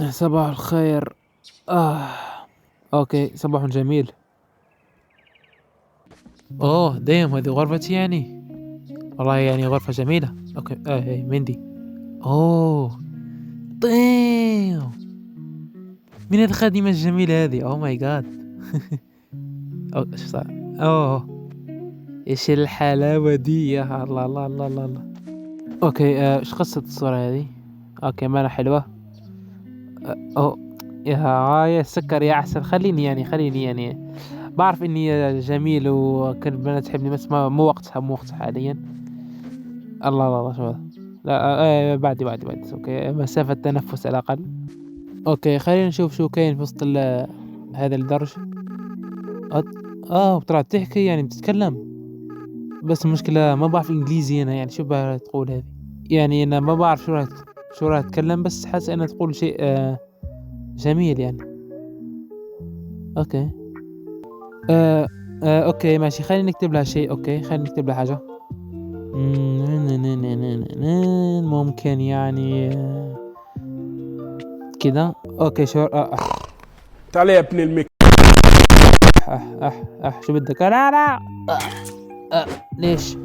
صباح الخير. آه. أوكي، صباح جميل. أوه دايم، هذه غرفتي يعني. والله يعني غرفة جميلة. أوكي، هي مندي. أوه دايم، من هذه الخادمة الجميلة هذه؟ أوه ماي جاد. أو إيش صار؟ أوه، إيش الحلاوة دي؟ يا الله الله الله الله الله. أوكي، إيش قصة الصورة هذه؟ أوكي، ما أنا حلوة. أوه، يا السكر يا عسل. خليني يعني بعرف إني جميل وكل البنات تحبني، بس ما مو وقتها حاليا. الله الله الله، شو هذا؟ لا، بعد أوكي، مسافة تنفس على الأقل. أوكي، خلينا نشوف شو كاين في وسط هذا الدرج. طلعت تحكي يعني بتتكلم، بس المشكلة ما بعرف إنجليزي أنا. يعني شو تقول هذه؟ يعني أنا ما بعرف شو راح تتكلم، بس حاسس إنها تقول شيء جميل يعني. أوكي. آه أوكي ماشي، خلينا نكتب لها شيء. أوكي، خلينا نكتب لها حاجة. ممكن يعني كده. أوكي شو تعال يا ابن المك. شو بدك؟ لا لا. ليش؟